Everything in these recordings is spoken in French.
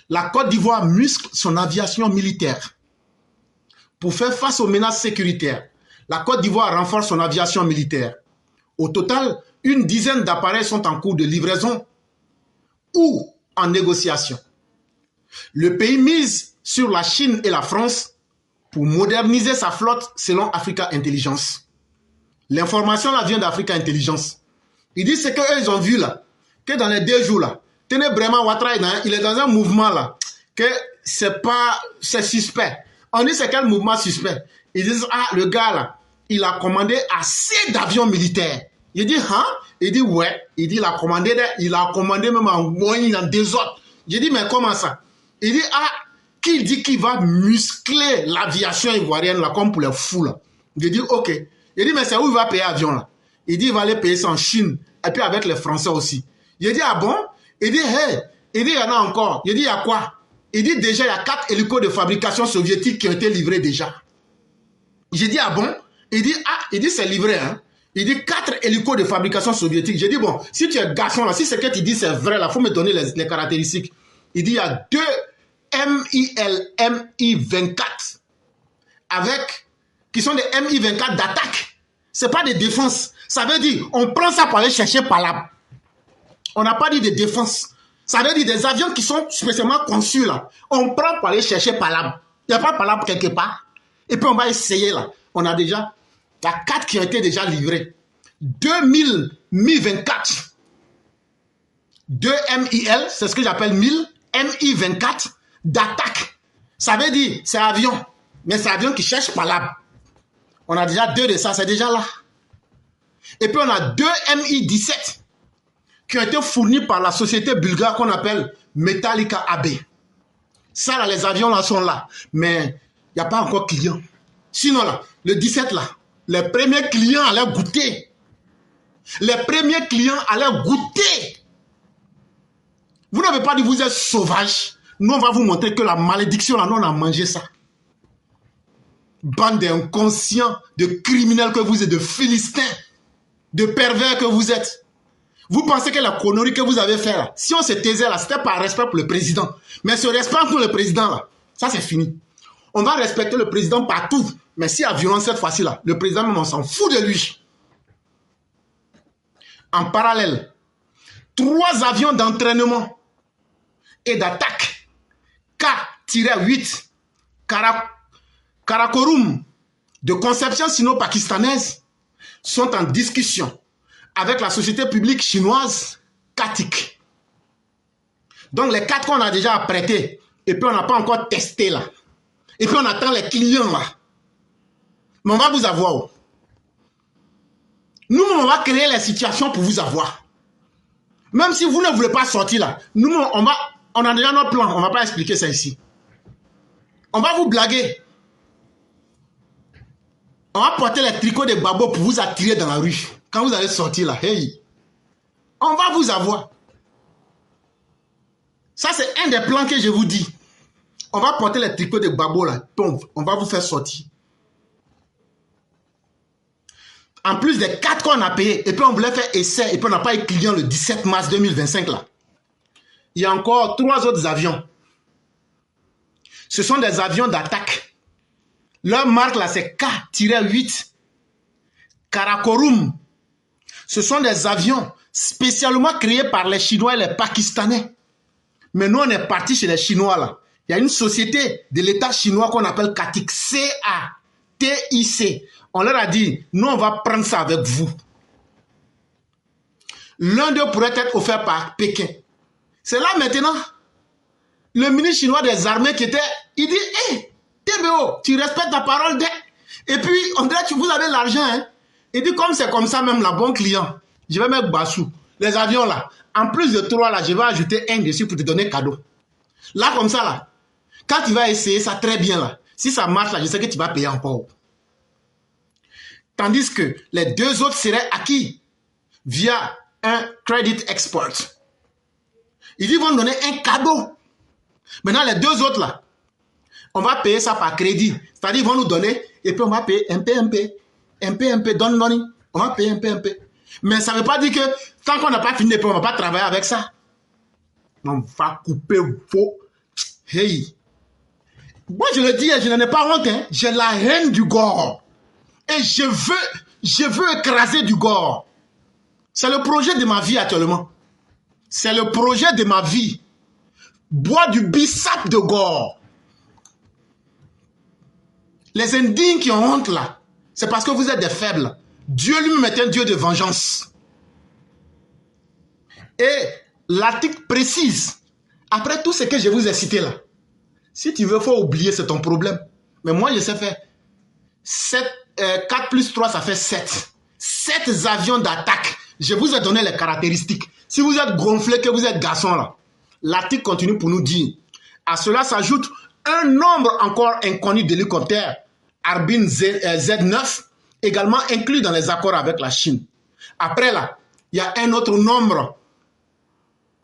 La Côte d'Ivoire muscle son aviation militaire. Pour faire face aux menaces sécuritaires, la Côte d'Ivoire renforce son aviation militaire. Au total, une dizaine d'appareils sont en cours de livraison ou en négociation. Le pays mise sur la Chine et la France pour moderniser sa flotte selon Africa Intelligence. L'information là vient d'Africa Intelligence. Ils disent ce qu'eux ils ont vu là, que dans les 2 jours là, tenez vraiment Ouattara, il est dans un mouvement là, que c'est suspect. On dit c'est quel mouvement suspect? Ils disent ah le gars là, il a commandé assez d'avions militaires. Il dit hein? Il dit ouais. Il dit il a commandé même en moyen en désordre. J'ai dit mais comment ça? Il dit ah qui dit qu'il va muscler l'aviation ivoirienne là comme pour les fous là. J'ai dit ok. Il dit mais c'est où il va payer l'avion là? Il dit il va aller payer ça en Chine et puis avec les Français aussi. J'ai dit ah bon? Il dit hey. Il dit il y en a encore. J'ai dit il y a quoi? Il dit déjà il y a 4 hélicos de fabrication soviétique qui ont été livrés déjà. J'ai dit ah bon? Il dit c'est livré hein. Il dit 4 hélicos de fabrication soviétique. J'ai dit bon, si tu es garçon là, si ce que tu dis c'est vrai là, faut me donner les caractéristiques. Il dit il y a 2 Mi-24 qui sont des Mi-24 d'attaque. C'est pas des défenses. Ça veut dire on prend ça pour aller chercher par là. On n'a pas dit de défense. Ça veut dire des avions qui sont spécialement conçus là. On prend pour aller chercher par là. Il n'y a pas par là quelque part. Et puis on va essayer là. On a déjà, il y a 4 qui ont été déjà livrés. 2000 Mi-24. 2 MIL, c'est ce que j'appelle 1000 Mi-24 d'attaque. Ça veut dire, c'est avion. Mais c'est avion qui cherche par là. On a déjà 2 de ça, c'est déjà là. Et puis on a 2 Mi-17 qui ont été fournis par la société bulgare qu'on appelle Metallica AB. Ça là, les avions là sont là. Mais il n'y a pas encore client. Sinon là, le 17 là, les premiers clients allaient goûter. Les premiers clients allaient goûter. Vous n'avez pas dit vous êtes sauvage. Nous on va vous montrer que la malédiction là, nous on a mangé ça. Bande d'inconscients, de criminels que vous êtes, de philistins, de pervers que vous êtes. Vous pensez que la connerie que vous avez fait là, si on se taisait là, c'était par respect pour le président. Mais ce respect pour le président là, ça c'est fini. On va respecter le président partout. Mais s'il y a violence cette fois-ci là, le président même on s'en fout de lui. En parallèle, 3 avions d'entraînement et d'attaque K-8 Karakorum de conception sino-pakistanaise sont en discussion avec la société publique chinoise Katik. Donc les 4 qu'on a déjà apprêtés et puis on n'a pas encore testé là. Et puis on attend les clients là. Mais on va vous avoir. Nous, on va créer les situations pour vous avoir. Même si vous ne voulez pas sortir là, nous, on a déjà notre plan. On ne va pas expliquer ça ici. On va vous blaguer. On va porter les tricots de Babo pour vous attirer dans la rue. Quand vous allez sortir là, hey, on va vous avoir. Ça, c'est un des plans que je vous dis. On va porter les tricots de Babo là. On va vous faire sortir. En plus des 4 qu'on a payés, et puis on voulait faire essai, et puis on n'a pas eu client le 17 mars 2025 là. Il y a encore 3 autres avions. Ce sont des avions d'attaque. Leur marque là, c'est K-8 Karakorum. Ce sont des avions spécialement créés par les Chinois et les Pakistanais. Mais nous, on est parti chez les Chinois là. Il y a une société de l'État chinois qu'on appelle Katik, C-A-T-I-C. On leur a dit, nous, on va prendre ça avec vous. L'un d'eux pourrait être offert par Pékin. C'est là maintenant, le ministre chinois des armées qui était, il dit, hé, TBO, tu respectes ta parole. Et puis, on dirait que vous avez l'argent. Hein? Il dit, comme c'est comme ça même, la bon client, je vais mettre Bassou. Les avions là, en plus de 3 là, je vais ajouter 1 dessus pour te donner cadeau. Là, comme ça là, quand tu vas essayer ça très bien là, si ça marche là, je sais que tu vas payer encore. Tandis que les 2 autres seraient acquis via un credit export. Ils vont donner un cadeau. Maintenant, les 2 autres là, on va payer ça par crédit. C'est-à-dire, ils vont nous donner et puis on va payer un peu, donne money. On va payer un peu. Mais ça ne veut pas dire que tant qu'on n'a pas fini, on ne va pas travailler avec ça. On va couper Hey. Moi, je le dis, je n'en ai pas honte. Hein. J'ai la haine du gore. Et je veux écraser du gore. C'est le projet de ma vie actuellement. C'est le projet de ma vie. Boire du bissap de gore. Les indignes qui ont honte là, c'est parce que vous êtes des faibles. Dieu lui-même est un Dieu de vengeance. Et l'article précise, après tout ce que je vous ai cité là, si tu veux, il faut oublier, c'est ton problème. Mais moi, je sais faire. 4 plus 3, ça fait 7. 7 avions d'attaque. Je vous ai donné les caractéristiques. Si vous êtes gonflé, que vous êtes garçon là, l'article continue pour nous dire. À cela s'ajoute un nombre encore inconnu d'hélicoptères Harbin Z9, également inclus dans les accords avec la Chine. Après là, il y a un autre nombre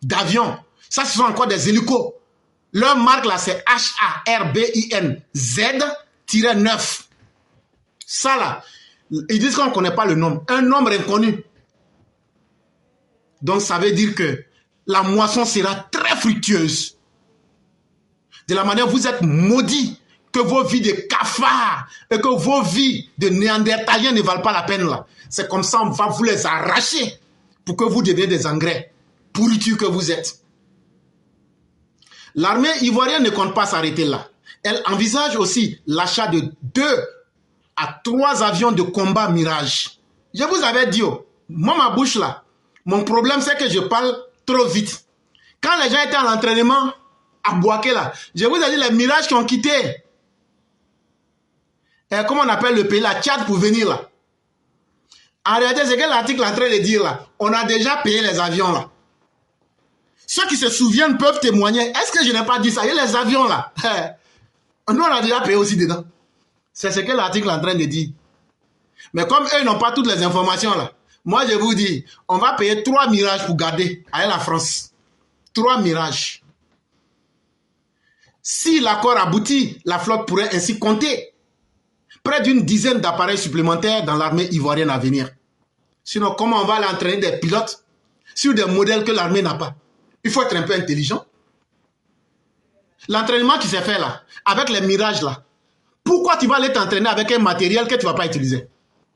d'avions. Ça, ce sont encore des hélicos. Leur marque là, c'est HARBIN Z-9. Ça là, ils disent qu'on ne connaît pas le nombre. Un nombre inconnu. Donc ça veut dire que la moisson sera très fructueuse. De la manière vous êtes maudits, que vos vies de cafards et que vos vies de néandertaliens ne valent pas la peine là. C'est comme ça, on va vous les arracher pour que vous deveniez des engrais. Pourriture que vous êtes. L'armée ivoirienne ne compte pas s'arrêter là. Elle envisage aussi l'achat de 2 à 3 avions de combat Mirage. Je vous avais dit, oh, moi ma bouche là, mon problème c'est que je parle trop vite. Quand les gens étaient à l'entraînement à Bouaké là, je vous ai dit les Mirages qui ont quitté. Comment on appelle le pays là, Tchad pour venir là. En réalité, c'est que l'article est en train de dire là, on a déjà payé les avions là. Ceux qui se souviennent peuvent témoigner. Est-ce que je n'ai pas dit ça? Il y a les avions là. Nous, on a déjà payé aussi dedans. C'est ce que l'article est en train de dire. Mais comme eux n'ont pas toutes les informations là, moi je vous dis, on va payer 3 Mirages pour garder avec la France. 3 Mirages. Si l'accord aboutit, la flotte pourrait ainsi compter près d'une dizaine d'appareils supplémentaires dans l'armée ivoirienne à venir. Sinon, comment on va aller entraîner des pilotes sur des modèles que l'armée n'a pas? Il faut être un peu intelligent. L'entraînement qui s'est fait là, avec les Mirages là, pourquoi tu vas aller t'entraîner avec un matériel que tu ne vas pas utiliser?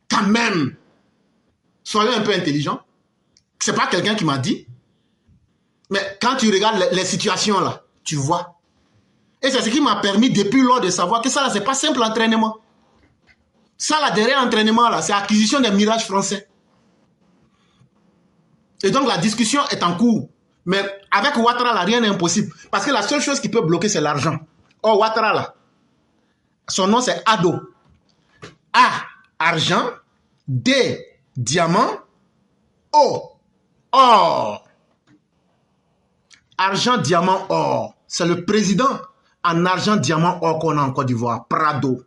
Quand même, soyez un peu intelligent. Ce n'est pas quelqu'un qui m'a dit. Mais quand tu regardes les situations là, tu vois. Et c'est ce qui m'a permis depuis lors de savoir que ça là, ce n'est pas simple l'entraînement. Ça là, derrière l'entraînement là, c'est l'acquisition des Mirages français. Et donc la discussion est en cours. Mais avec Ouattara là, rien n'est impossible. Parce que la seule chose qui peut bloquer, c'est l'argent. Or, Ouattara là, son nom c'est Ado. A, argent. D, diamant. O, or. Argent, diamant, or. C'est le président en argent, diamant, or qu'on a en Côte d'Ivoire. Prado.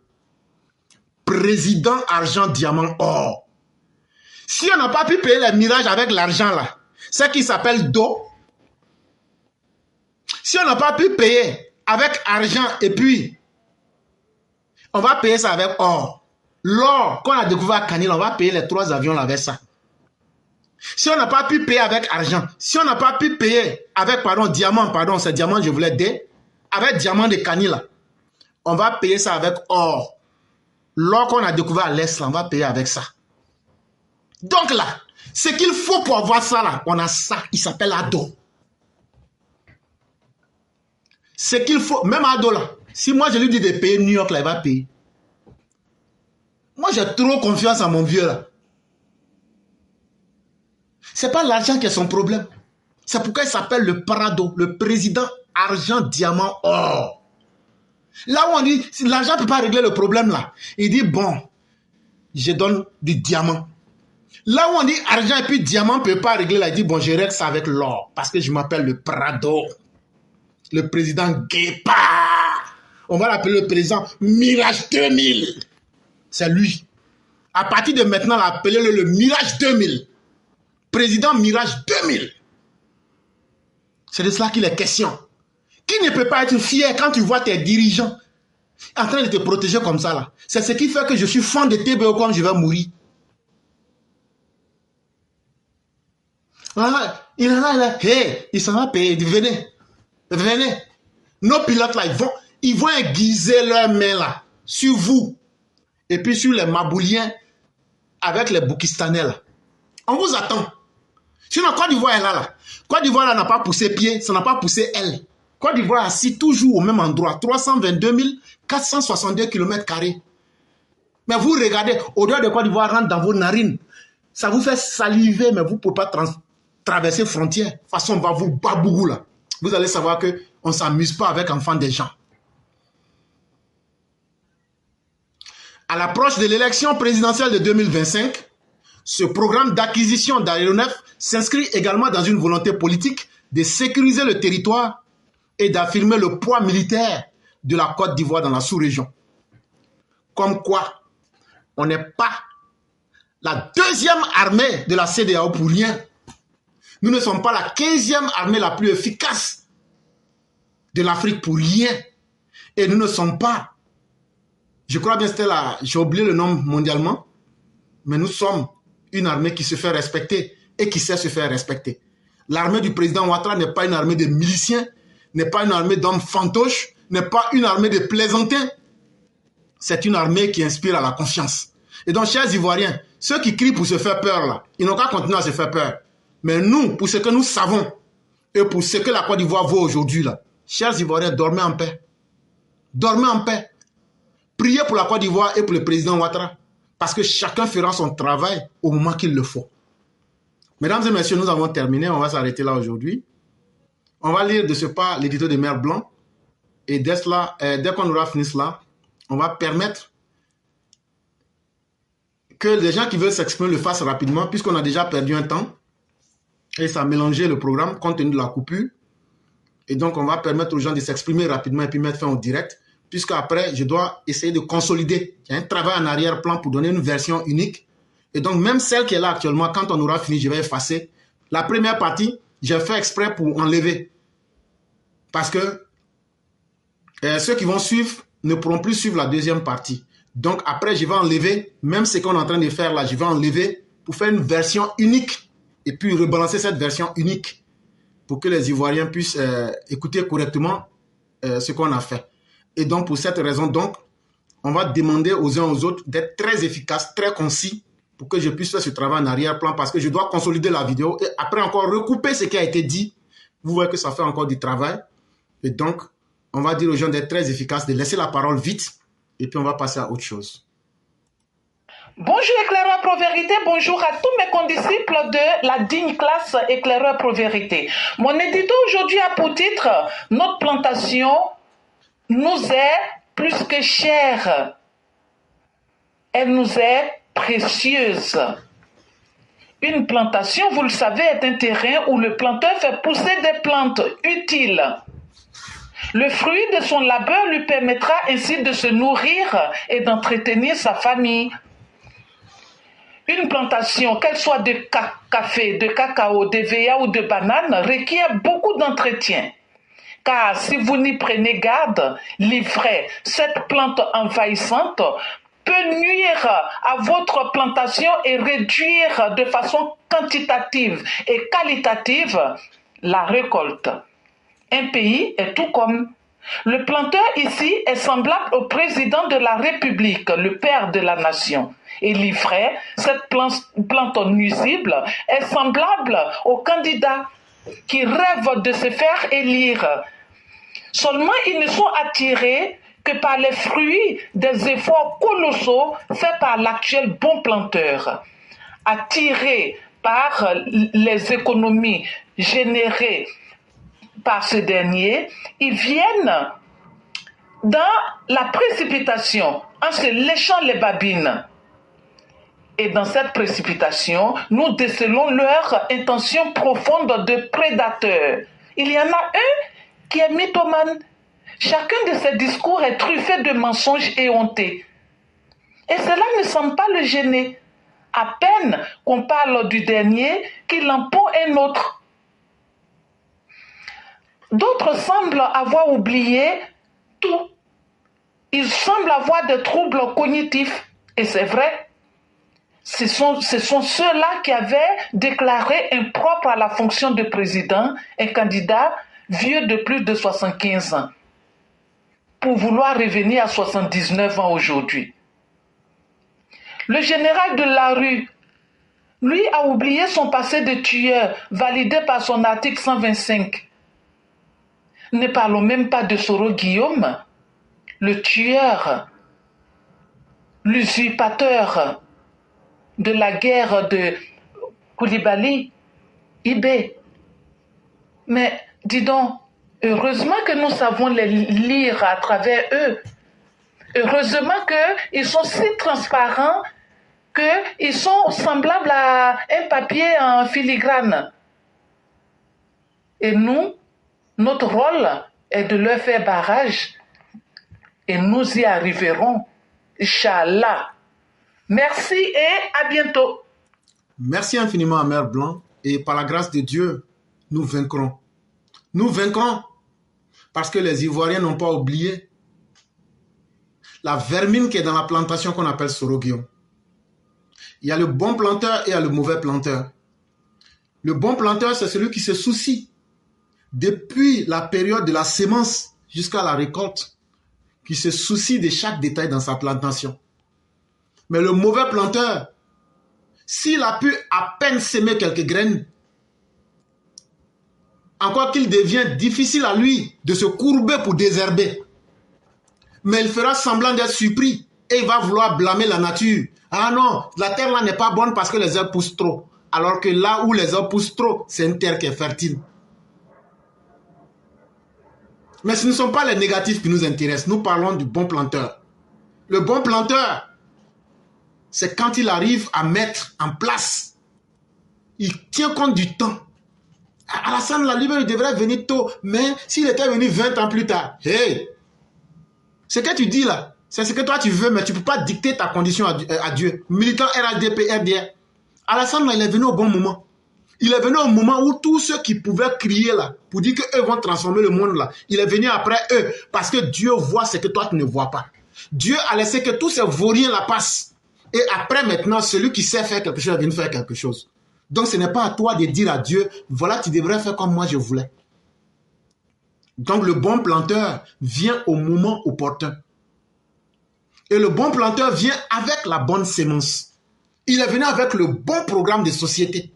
Président, argent, diamant, or. Si on n'a pas pu payer les Mirages avec l'argent là, c'est qui s'appelle Do. Si on n'a pas pu payer avec argent et puis on va payer ça avec or. L'or qu'on a découvert à Canil, on va payer les 3 avions là avec ça. Si on n'a pas pu payer avec argent, si on n'a pas pu payer avec, diamant, c'est diamant, je voulais dire, avec diamant de Canil là, on va payer ça avec or. L'or qu'on a découvert à l'Est là, on va payer avec ça. Donc là, ce qu'il faut pour avoir ça là, on a ça, il s'appelle Ado. Ce qu'il faut, même Ado là, si moi je lui dis de payer New York là, il va payer. Moi j'ai trop confiance en mon vieux là. C'est pas l'argent qui est son problème. C'est pourquoi il s'appelle le Prado, le président argent, diamant, or. Là où on dit, l'argent ne peut pas régler le problème là. Il dit, bon, je donne du diamant. Là où on dit argent et puis diamant ne peut pas régler là, il dit, bon, je règle ça avec l'or. Parce que je m'appelle le Prado. Le président Guépard. On va l'appeler le président Mirage 2000. C'est lui. À partir de maintenant, appelez-le le Mirage 2000. Président Mirage 2000. C'est de cela qu'il est question. Qui ne peut pas être fier quand tu vois tes dirigeants en train de te protéger comme ça là? C'est ce qui fait que je suis fan de TBO comme je vais mourir. Voilà, il en a là. Hey, il s'en va payer. Venez. Venez. Nos pilotes là, ils vont aiguiser leurs mains là, sur vous. Et puis sur les Mabouliens, avec les Boukistanais là. On vous attend. Sinon, Côte d'Ivoire est là. Côte d'Ivoire là n'a pas poussé pied, ça n'a pas poussé aile. Côte d'Ivoire est assis toujours au même endroit, 322 462 km². Mais vous regardez, odeur de Côte d'Ivoire rentre dans vos narines. Ça vous fait saliver, mais vous ne pouvez pas traverser frontière. De toute façon, on va vous babougou là. Vous allez savoir qu'on ne s'amuse pas avec enfants des gens. À l'approche de l'élection présidentielle de 2025, ce programme d'acquisition d'aéronefs s'inscrit également dans une volonté politique de sécuriser le territoire et d'affirmer le poids militaire de la Côte d'Ivoire dans la sous-région. Comme quoi, on n'est pas la deuxième armée de la CEDEAO pour rien. Nous ne sommes pas la 15e armée la plus efficace de l'Afrique pour rien. Et nous ne sommes pas, je crois bien que c'était là, j'ai oublié le nom mondialement, mais nous sommes une armée qui se fait respecter et qui sait se faire respecter. L'armée du président Ouattara n'est pas une armée de miliciens, n'est pas une armée d'hommes fantoches, n'est pas une armée de plaisantins. C'est une armée qui inspire à la confiance. Et donc, chers Ivoiriens, ceux qui crient pour se faire peur, là, ils n'ont qu'à continuer à se faire peur. Mais nous, pour ce que nous savons, et pour ce que la Côte d'Ivoire vaut aujourd'hui, là, chers Ivoiriens, dormez en paix. Dormez en paix. Priez pour la Côte d'Ivoire et pour le président Ouattara. Parce que chacun fera son travail au moment qu'il le faut. Mesdames et messieurs, nous avons terminé. On va s'arrêter là aujourd'hui. On va lire de ce pas l'édito de Mère Blanc. Et dès qu'on aura fini cela, on va permettre que les gens qui veulent s'exprimer le fassent rapidement, puisqu'on a déjà perdu un temps. Et ça a mélangé le programme compte tenu de la coupure. Et donc, on va permettre aux gens de s'exprimer rapidement et puis mettre fin au direct. Puisqu'après, je dois essayer de consolider. Il y a un travail en arrière-plan pour donner une version unique. Et donc, même celle qui est là actuellement, quand on aura fini, je vais effacer. La première partie, j'ai fait exprès pour enlever. Parce que ceux qui vont suivre ne pourront plus suivre la deuxième partie. Donc, après, je vais enlever, même ce qu'on est en train de faire là, je vais enlever pour faire une version unique. Et puis, rebalancer cette version unique pour que les Ivoiriens puissent écouter correctement ce qu'on a fait. Et donc, pour cette raison, donc, on va demander aux uns aux autres d'être très efficaces, très concis, pour que je puisse faire ce travail en arrière-plan, parce que je dois consolider la vidéo et après encore recouper ce qui a été dit. Vous voyez que ça fait encore du travail. Et donc, on va dire aux gens d'être très efficaces, de laisser la parole vite, et puis on va passer à autre chose. Bonjour éclaireur pro-vérité, bonjour à tous mes condisciples de la digne classe éclaireur pro-vérité. Mon édito aujourd'hui a pour titre « Notre plantation nous est plus que chère, elle nous est précieuse. » Une plantation, vous le savez, est un terrain où le planteur fait pousser des plantes utiles. Le fruit de son labeur lui permettra ainsi de se nourrir et d'entretenir sa famille. Une plantation, qu'elle soit de café, de cacao, de véa ou de banane, requiert beaucoup d'entretien. Car si vous n'y prenez garde, l'ivraie, cette plante envahissante, peut nuire à votre plantation et réduire de façon quantitative et qualitative la récolte. Un pays est tout comme. Le planteur ici est semblable au président de la République, le père de la nation. Et l'ivraie, cette plante nuisible, est semblable au candidat qui rêve de se faire élire. Seulement, ils ne sont attirés que par les fruits des efforts colossaux faits par l'actuel bon planteur. Attirés par les économies générées par ce dernier, ils viennent dans la précipitation en se léchant les babines. Et dans cette précipitation, nous décelons leur intention profonde de prédateur. Il y en a un qui est mythomane. Chacun de ses discours est truffé de mensonges éhontés. Et cela ne semble pas le gêner. À peine qu'on parle du dernier, qu'il en pond un autre. D'autres semblent avoir oublié tout. Ils semblent avoir des troubles cognitifs. Et c'est vrai. Ce sont ceux-là qui avaient déclaré impropre à la fonction de président un candidat vieux de plus de 75 ans. pour vouloir revenir à 79 ans aujourd'hui. Le général de la rue, lui, a oublié son passé de tueur, validé par son article 125. Ne parlons même pas de Soro Guillaume, le tueur, l'usurpateur de la guerre de Koulibaly, Ibé. Mais dis donc, heureusement que nous savons les lire à travers eux. Heureusement qu'ils sont si transparents qu'ils sont semblables à un papier en filigrane. Et nous, notre rôle est de leur faire barrage. Et nous y arriverons. Inch'Allah. Merci et à bientôt. Merci infiniment à Mère Blanc. Et par la grâce de Dieu, nous vaincrons. Nous vaincrons parce que les Ivoiriens n'ont pas oublié la vermine qui est dans la plantation qu'on appelle Soro Guillaume. Il y a le bon planteur et il y a le mauvais planteur. Le bon planteur, c'est celui qui se soucie depuis la période de la sémence jusqu'à la récolte, qui se soucie de chaque détail dans sa plantation. Mais le mauvais planteur, s'il a pu à peine s'aimer quelques graines, encore qu'il devient difficile à lui de se courber pour désherber. Mais il fera semblant d'être surpris et il va vouloir blâmer la nature. Ah non, la terre là n'est pas bonne parce que les herbes poussent trop. Alors que là où les herbes poussent trop, c'est une terre qui est fertile. Mais ce ne sont pas les négatifs qui nous intéressent. Nous parlons du bon planteur. Le bon planteur, c'est quand il arrive à mettre en place. Il tient compte du temps. Alassane, la lui, il devrait venir tôt. Mais s'il était venu 20 ans plus tard, hey, ce que tu dis là, c'est ce que toi tu veux, mais tu ne peux pas dicter ta condition à Dieu. Militant RADP, RDR. Alassane, là, il est venu au bon moment. Il est venu au moment où tous ceux qui pouvaient crier là, pour dire qu'eux vont transformer le monde là, il est venu après eux, parce que Dieu voit ce que toi tu ne vois pas. Dieu a laissé que tous ces vauriens là passent. Et après maintenant, celui qui sait faire quelque chose vient faire quelque chose. Donc ce n'est pas à toi de dire à Dieu, voilà, tu devrais faire comme moi je voulais. Donc le bon planteur vient au moment opportun. Et le bon planteur vient avec la bonne sémence. Il est venu avec le bon programme de société.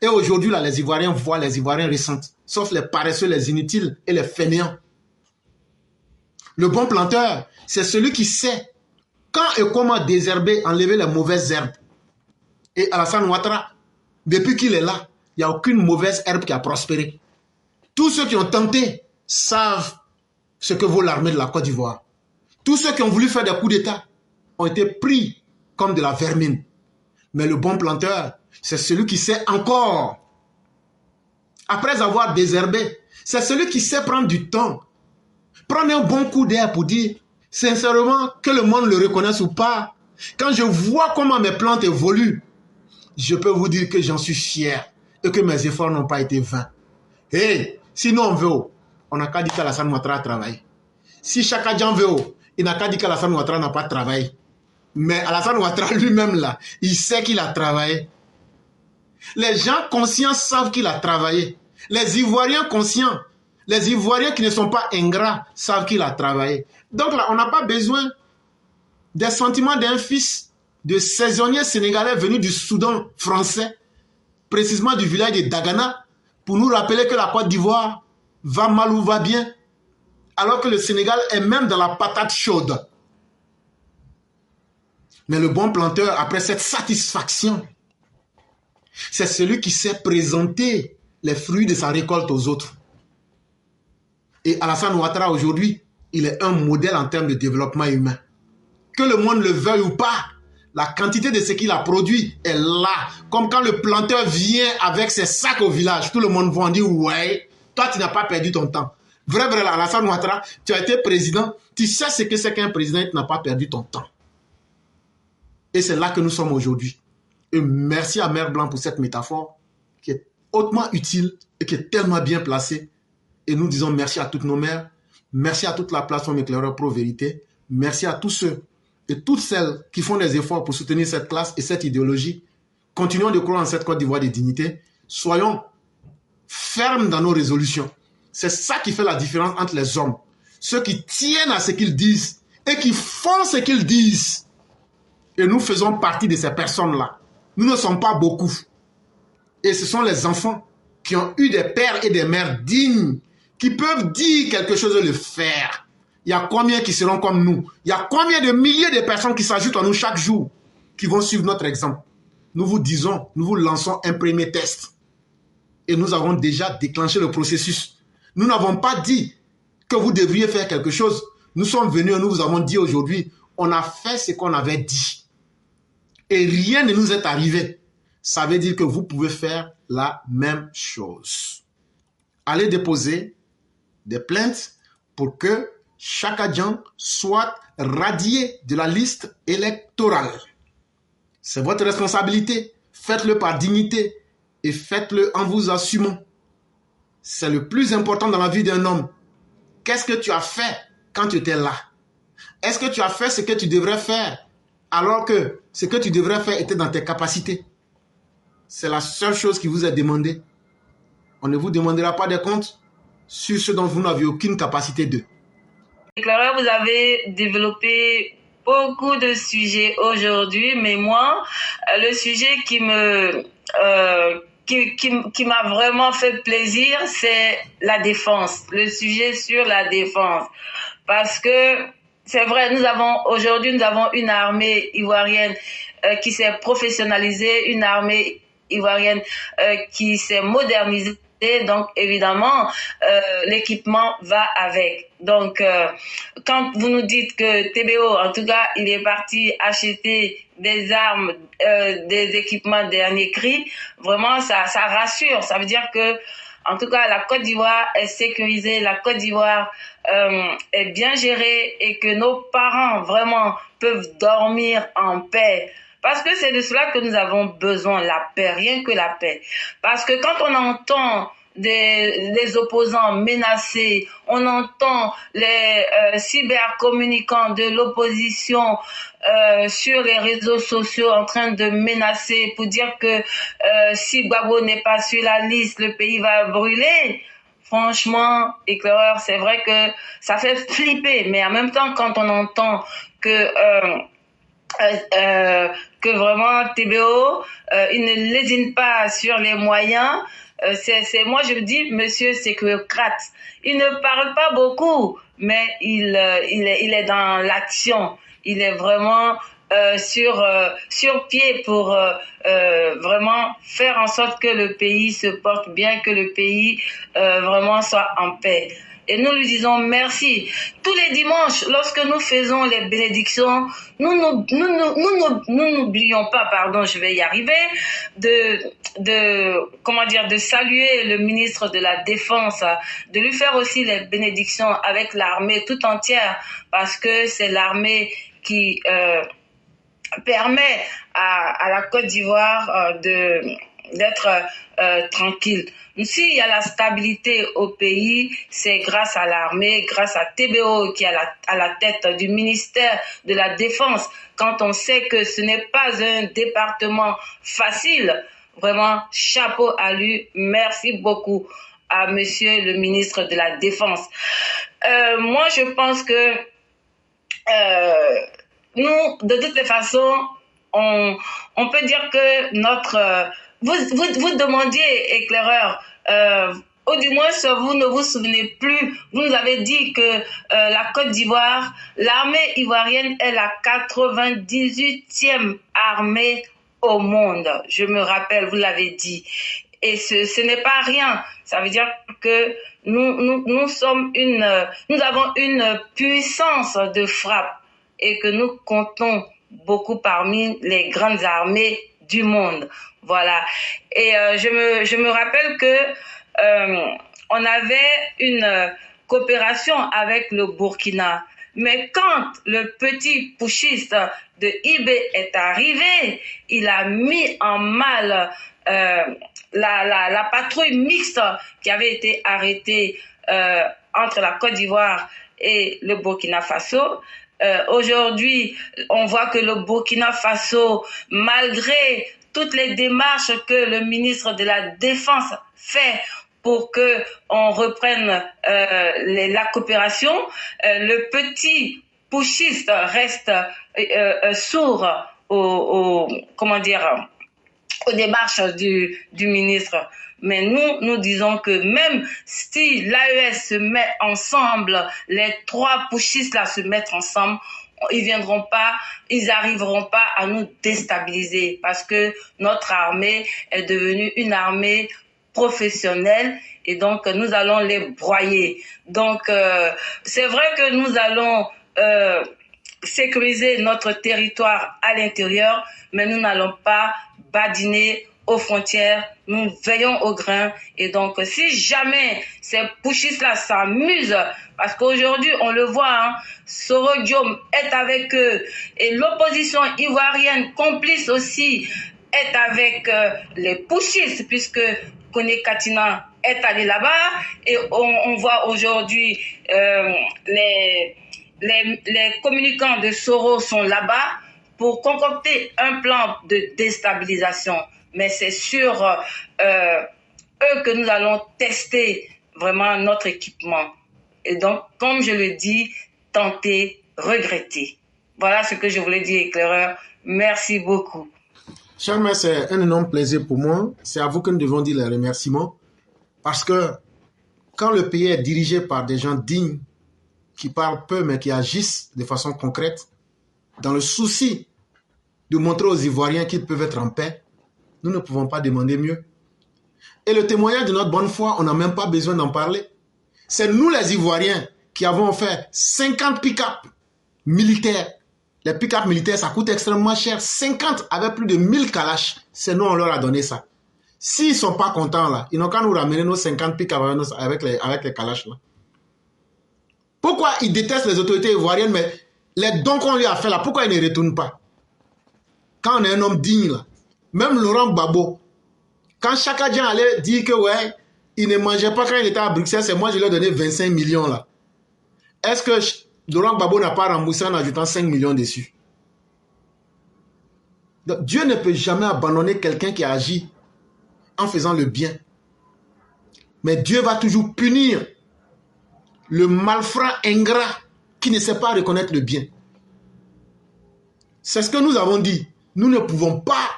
Et aujourd'hui, là, les Ivoiriens voient, les Ivoiriens ressentent. Sauf les paresseux, les inutiles et les fainéants. Le bon planteur, c'est celui qui sait quand et comment désherber, enlever les mauvaises herbes. Et Alassane Ouattara, depuis qu'il est là, il n'y a aucune mauvaise herbe qui a prospéré. Tous ceux qui ont tenté savent ce que vaut l'armée de la Côte d'Ivoire. Tous ceux qui ont voulu faire des coups d'État ont été pris comme de la vermine. Mais le bon planteur, c'est celui qui sait encore, après avoir désherbé, c'est celui qui sait prendre du temps. Prendre un bon coup d'air pour dire, sincèrement, que le monde le reconnaisse ou pas. Quand je vois comment mes plantes évoluent, je peux vous dire que j'en suis fier et que mes efforts n'ont pas été vains. Et sinon on veut, on n'a qu'à dire qu'Alassane Ouattara a travaillé. Si Chaka Dian veut, il n'a qu'à dire qu'Alassane Ouattara n'a pas travaillé. Mais Alassane Ouattara lui-même là, il sait qu'il a travaillé. Les gens conscients savent qu'il a travaillé. Les Ivoiriens conscients, les Ivoiriens qui ne sont pas ingrats savent qu'il a travaillé. Donc là, on n'a pas besoin des sentiments d'un fils de saisonnier sénégalais venu du Soudan français, précisément du village de Dagana, pour nous rappeler que la Côte d'Ivoire va mal ou va bien, alors que le Sénégal est même dans la patate chaude. Mais le bon planteur, après cette satisfaction, c'est celui qui sait présenter les fruits de sa récolte aux autres. Et Alassane Ouattara, aujourd'hui, il est un modèle en termes de développement humain. Que le monde le veuille ou pas, la quantité de ce qu'il a produit est là. Comme quand le planteur vient avec ses sacs au village, tout le monde va en dire, ouais, toi tu n'as pas perdu ton temps. Vrai, Alassane Ouattara, tu as été président, tu sais ce que c'est qu'un président, tu n'as pas perdu ton temps. Et c'est là que nous sommes aujourd'hui. Et merci à Mère Blanc pour cette métaphore qui est hautement utile et qui est tellement bien placée. Et nous disons merci à toutes nos mères, merci à toute la plateforme Éclaireur Pro Vérité, merci à tous ceux et toutes celles qui font des efforts pour soutenir cette classe et cette idéologie. Continuons de croire en cette Côte d'Ivoire de dignité. Soyons fermes dans nos résolutions. C'est ça qui fait la différence entre les hommes. ceux qui tiennent à ce qu'ils disent et qui font ce qu'ils disent. Et nous faisons partie de ces personnes-là. Nous ne sommes pas beaucoup. Et ce sont les enfants qui ont eu des pères et des mères dignes, qui peuvent dire quelque chose et le faire. Il y a combien qui seront comme nous? Il y a combien de milliers de personnes qui s'ajoutent à nous chaque jour, qui vont suivre notre exemple? Nous vous disons, nous vous lançons un premier test. Et nous avons déjà déclenché le processus. Nous n'avons pas dit que vous devriez faire quelque chose. Nous sommes venus et nous vous avons dit aujourd'hui, on a fait ce qu'on avait dit. Et rien ne nous est arrivé. Ça veut dire que vous pouvez faire la même chose. Allez déposer des plaintes pour que chaque agent soit radié de la liste électorale. C'est votre responsabilité. Faites-le par dignité et faites-le en vous assumant. C'est le plus important dans la vie d'un homme. Qu'est-ce que tu as fait quand tu étais là? Est-ce que tu as fait ce que tu devrais faire alors que ce que tu devrais faire était dans tes capacités? C'est la seule chose qui vous est demandée. On ne vous demandera pas des comptes sur ce dont vous n'avez aucune capacité de. Éclaireur, vous avez développé beaucoup de sujets aujourd'hui, mais moi, le sujet qui m'a vraiment fait plaisir, c'est la défense, le sujet sur la défense. Parce que c'est vrai, aujourd'hui, nous avons une armée ivoirienne qui s'est professionnalisée, une armée ivoirienne qui s'est modernisée. Donc, évidemment, l'équipement va avec. Donc, quand vous nous dites que TBO, en tout cas, il est parti acheter des armes, des équipements dernier cri, vraiment, ça rassure. Ça veut dire que, en tout cas, la Côte d'Ivoire est sécurisée, la Côte d'Ivoire est bien gérée et que nos parents, vraiment, peuvent dormir en paix. Parce que c'est de cela que nous avons besoin, la paix, rien que la paix. Parce que quand on entend des opposants menacés, on entend les cybercommunicants de l'opposition sur les réseaux sociaux en train de menacer pour dire que si Gbagbo n'est pas sur la liste, le pays va brûler. Franchement, éclaireur, c'est vrai que ça fait flipper, mais en même temps, quand on entend que vraiment TBO, il ne lésine pas sur les moyens. Moi je me dis, monsieur sécurocrate, il ne parle pas beaucoup, mais il est dans l'action. Il est vraiment sur pied pour vraiment faire en sorte que le pays se porte bien, que le pays vraiment soit en paix. Et nous lui disons merci. Tous les dimanches, lorsque nous faisons les bénédictions, nous n'oublions pas, je vais y arriver, de saluer le ministre de la Défense, de lui faire aussi les bénédictions avec l'armée tout entière, parce que c'est l'armée qui permet à la Côte d'Ivoire d'être tranquille. S'il y a la stabilité au pays, c'est grâce à l'armée, grâce à TBO qui est à la tête du ministère de la Défense. Quand on sait que ce n'est pas un département facile, vraiment chapeau à lui. Merci beaucoup à monsieur le ministre de la Défense. Moi, je pense que nous, de toutes les façons, on peut dire que notre... Vous demandiez, éclaireur, ou du moins vous ne vous souvenez plus, vous nous avez dit que la Côte d'Ivoire, l'armée ivoirienne est la 98e armée au monde. Je me rappelle, vous l'avez dit. Et ce n'est pas rien. Ça veut dire que nous avons une puissance de frappe et que nous comptons beaucoup parmi les grandes armées du monde. Voilà. Et je me rappelle que on avait une coopération avec le Burkina. Mais quand le petit putschiste de IB est arrivé, il a mis en mal la patrouille mixte qui avait été arrêtée entre la Côte d'Ivoire et le Burkina Faso. Aujourd'hui, on voit que le Burkina Faso, malgré toutes les démarches que le ministre de la Défense fait pour que on reprenne la coopération. Le petit putschiste reste sourd aux démarches du ministre. Mais nous disons que même si l'AES se met ensemble, les 3 putschistes là se mettent ensemble, ils arriveront pas à nous déstabiliser parce que notre armée est devenue une armée professionnelle et donc nous allons les broyer. Donc c'est vrai que nous allons sécuriser notre territoire à l'intérieur, mais nous n'allons pas badiner aux frontières, nous veillons au grain. Et donc, si jamais ces putschistes-là s'amusent, parce qu'aujourd'hui, on le voit, hein, Soro Diom est avec eux, et l'opposition ivoirienne, complice aussi, est avec les putschistes, puisque Kone Katina est allé là-bas, et on voit aujourd'hui les communicants de Soro sont là-bas pour concocter un plan de déstabilisation. Mais c'est sur eux que nous allons tester vraiment notre équipement. Et donc, comme je le dis, tenter, regretter. Voilà ce que je voulais dire, éclaireur. Merci beaucoup. Cher maître, c'est un énorme plaisir pour moi. C'est à vous que nous devons dire les remerciements. Parce que quand le pays est dirigé par des gens dignes, qui parlent peu mais qui agissent de façon concrète, dans le souci de montrer aux Ivoiriens qu'ils peuvent être en paix, nous ne pouvons pas demander mieux. Et le témoignage de notre bonne foi, on n'a même pas besoin d'en parler. C'est nous les Ivoiriens qui avons fait 50 pick-up militaires. Les pick-up militaires, ça coûte extrêmement cher. 50 avec plus de 1000 kalash. C'est nous, on leur a donné ça. S'ils ne sont pas contents là, ils n'ont qu'à nous ramener nos 50 pick-up avec les kalash là. Pourquoi ils détestent les autorités ivoiriennes, mais les dons qu'on lui a fait là, pourquoi ils ne retournent pas? Quand on est un homme digne là, même Laurent Gbagbo, quand Chaka Dieng allait dire que ouais, il ne mangeait pas quand il était à Bruxelles, c'est moi qui lui ai donné 25 millions là. Est-ce que Laurent Gbagbo n'a pas remboursé en ajoutant 5 millions dessus? Donc, Dieu ne peut jamais abandonner quelqu'un qui agit en faisant le bien. Mais Dieu va toujours punir le malfrat ingrat qui ne sait pas reconnaître le bien. C'est ce que nous avons dit. Nous ne pouvons pas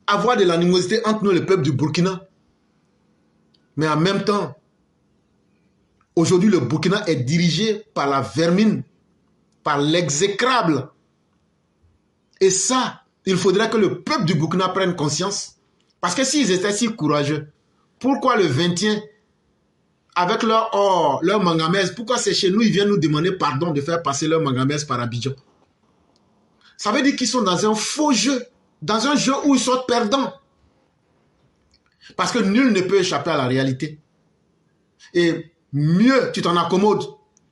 avoir de l'animosité entre nous et le peuple du Burkina. Mais en même temps, aujourd'hui, le Burkina est dirigé par la vermine, par l'exécrable. Et ça, il faudrait que le peuple du Burkina prenne conscience. Parce que s'ils étaient si courageux, pourquoi le 20e, avec leur or, leur manganèse, pourquoi c'est chez nous, ils viennent nous demander pardon de faire passer leur manganèse par Abidjan? Ça veut dire qu'ils sont dans un faux jeu, dans un jeu où ils sont perdants. Parce que nul ne peut échapper à la réalité. Et mieux tu t'en accommodes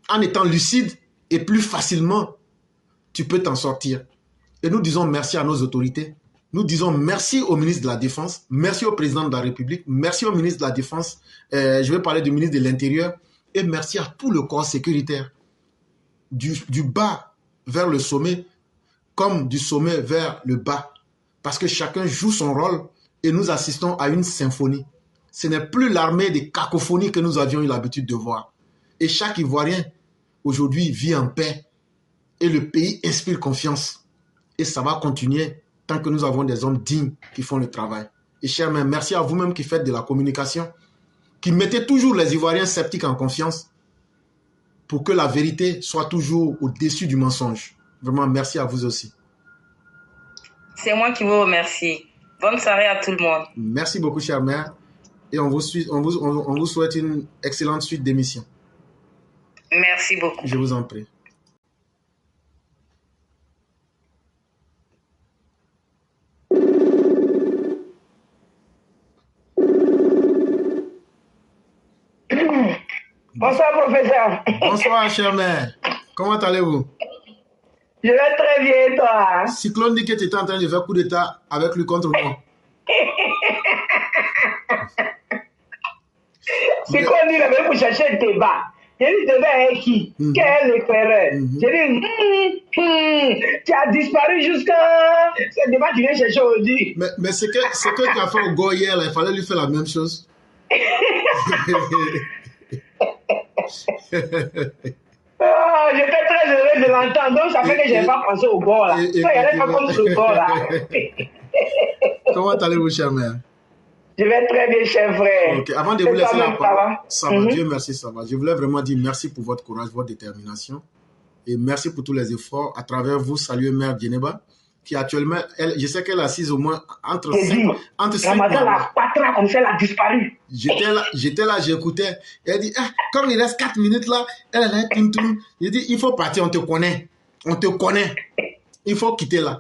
en étant lucide et plus facilement tu peux t'en sortir. Et nous disons merci à nos autorités. Nous disons merci au ministre de la Défense, merci au président de la République, merci au ministre de la Défense, je vais parler du ministre de l'Intérieur, et merci à tout le corps sécuritaire, du bas vers le sommet, comme du sommet vers le bas, parce que chacun joue son rôle et nous assistons à une symphonie. Ce n'est plus l'armée des cacophonies que nous avions eu l'habitude de voir. Et chaque Ivoirien, aujourd'hui, vit en paix et le pays inspire confiance. Et ça va continuer tant que nous avons des hommes dignes qui font le travail. Et chers mains, merci à vous-même qui faites de la communication, qui mettez toujours les Ivoiriens sceptiques en confiance pour que la vérité soit toujours au-dessus du mensonge. Vraiment, merci à vous aussi. C'est moi qui vous remercie. Bonne soirée à tout le monde. Merci beaucoup, chère mère. Et on vous souhaite une excellente suite d'émissions. Merci beaucoup. Je vous en prie. Bonsoir, professeur. Bonsoir, chère mère. Comment allez-vous? Je vais très bien, toi. Cyclone dit que tu étais en train de faire coup d'état avec lui contre moi. Cyclone dit qu'il avait pour chercher un débat. J'ai dit, débat avec qui? Quel est l'éclaireur? J'ai dit, tu as disparu jusqu'à ce débat que tu viens chercher aujourd'hui. Mais ce que tu as fait au go hier, là, il fallait lui faire la même chose. Oh, j'étais très heureux de l'entendre, donc ça fait que je n'ai pas pensé au bord là. Ça, il n'y avait pas comme ce bord là. Comment allez-vous, cher mère? Je vais très bien, cher frère. Okay. Avant de vous laisser la parole, ça va, Mm-hmm. Dieu merci, ça va. Je voulais vraiment dire merci pour votre courage, votre détermination. Et merci pour tous les efforts. À travers vous, saluer Mère Djeneba, qui actuellement, elle, je sais qu'elle est assise au moins entre 5 Ramadan, la patron comme ça, elle a disparu. J'étais là, j'écoutais. Elle dit, ah, comme il reste 4 minutes là, elle a tout. Je dis, il faut partir, on te connaît. On te connaît. Il faut quitter là.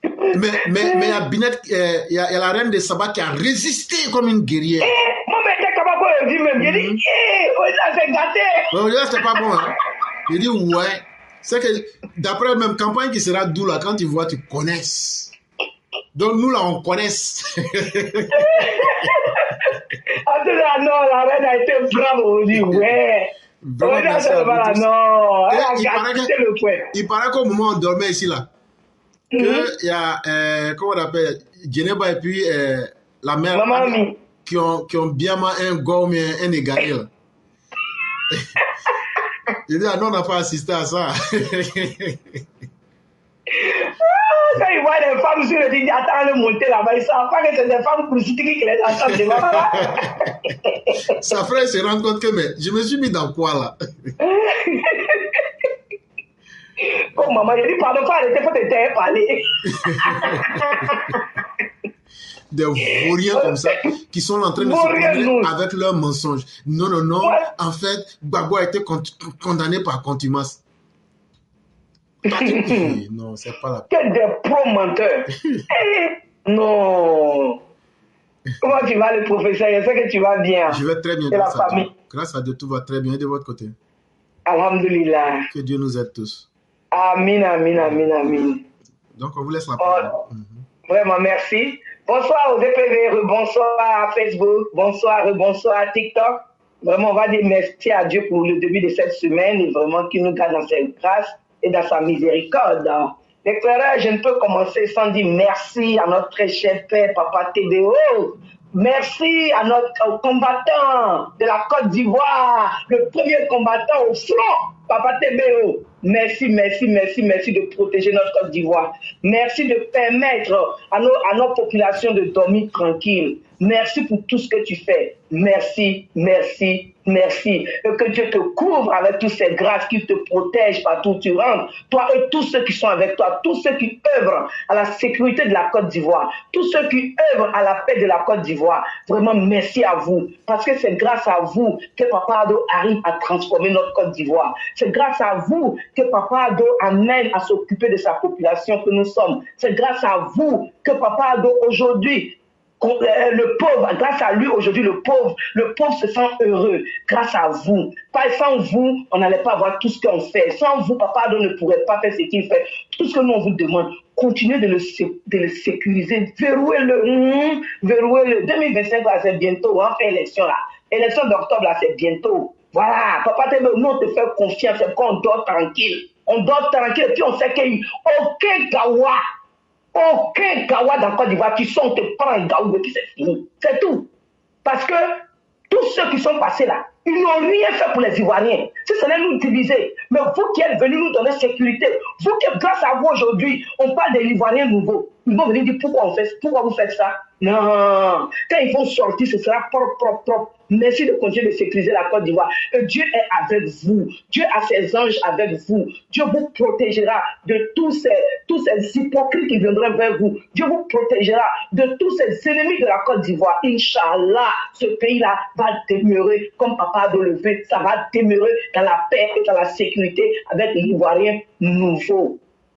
Mais il y a Binette, il y a la reine de Saba qui a résisté comme une guerrière. Moi, mais t'es capable de dire même, j'ai dit, ça c'est gâté. Bon, là, c'était pas bon. Hein. Je dis, ouais. C'est que d'après même campagne qui sera d'où là, quand tu vois, tu connais. Donc nous là, on connaît. En tout cas, non, la reine a été brave aujourd'hui, ouais. Vraiment, merci à vous tous. Non, elle a gâté le point. Il paraît qu'au moment où on dormait ici là, qu'il y a, comment on appelle, Djeneba et puis la mère qui ont bien un gomme et un égaré là. Je dis, ah non, on n'a pas assisté à ça. Quand ils voient les femmes sur le dit, attends, le monter là-bas, ils savent pas que c'est des femmes prostituées qui les attendent devant là. Sa frère se rend compte que, mais je me suis mis dans quoi là? Oh maman, je dis, pardon, faut arrêter, faut te taire parler. Des vauriens comme ça qui sont en train de se promener avec leurs mensonges. Non, non, non. Ouais. En fait, Gbagbo a été condamné par contumace. Non, c'est pas la peine. Quel des pro-menteurs. Non. Comment tu vas, le professeur? Je sais que tu vas bien. Je vais très bien. De la famille. Grâce à Dieu, tout va très bien. Et de votre côté? Alhamdulillah. Que Dieu nous aide tous. Amin, amin, amin, amin. Donc, on vous laisse la parole. Vraiment, merci. Bonsoir aux EPV, bonsoir à Facebook, bonsoir à TikTok. Vraiment, on va dire merci à Dieu pour le début de cette semaine et vraiment qu'il nous garde dans sa grâce et dans sa miséricorde. L'éclaireur, je ne peux commencer sans dire merci à notre très cher père, Papa TDO. Merci à notre combattant de la Côte d'Ivoire, le premier combattant au front, Papa TBO. Merci de protéger notre Côte d'Ivoire. Merci de permettre à nos populations de dormir tranquilles. Merci pour tout ce que tu fais. Merci. Et que Dieu te couvre avec toutes ces grâces, qu'il te protège partout où tu rentres. Toi et tous ceux qui sont avec toi, tous ceux qui œuvrent à la sécurité de la Côte d'Ivoire, tous ceux qui œuvrent à la paix de la Côte d'Ivoire. Vraiment, merci à vous. Parce que c'est grâce à vous que Papa Ado arrive à transformer notre Côte d'Ivoire. C'est grâce à vous que Papa Ado amène à s'occuper de sa population que nous sommes. C'est grâce à vous que Papa Ado aujourd'hui, le pauvre, grâce à lui aujourd'hui, le pauvre se sent heureux. Grâce à vous. Sans vous, on n'allait pas avoir tout ce qu'on fait. Sans vous, Papa Ado ne pourrait pas faire ce qu'il fait. Tout ce que nous on vous demande, continuez de le sécuriser. Verrouillez-le. 2025, là, c'est bientôt. On fait l'élection là. L'élection d'octobre, là, c'est bientôt. Voilà. Papa Ado, nous, on te fait confiance. C'est qu'on dort tranquille. On dort tranquille et puis on sait qu'il n'y a aucun gawa. Aucun gawa dans Côte d'Ivoire qui sont, te prend un gaou et puis c'est fini. C'est tout. Parce que tous ceux qui sont passés là, ils n'ont rien fait pour les Ivoiriens. Si ce n'est nous diviser. Mais vous qui êtes venus nous donner sécurité, vous qui, grâce à vous aujourd'hui, on parle des Ivoiriens nouveaux. Ils vont venir dire pourquoi vous faites ça. Non. Quand ils vont sortir, ce sera propre. Merci de continuer de sécuriser la Côte d'Ivoire. Dieu est avec vous. Dieu a ses anges avec vous. Dieu vous protégera de tous ces hypocrites qui viendront vers vous. Dieu vous protégera de tous ces ennemis de la Côte d'Ivoire. Inch'Allah, ce pays-là va demeurer comme Papa a levé. Ça va demeurer dans la paix et dans la sécurité avec les Ivoiriens nouveaux.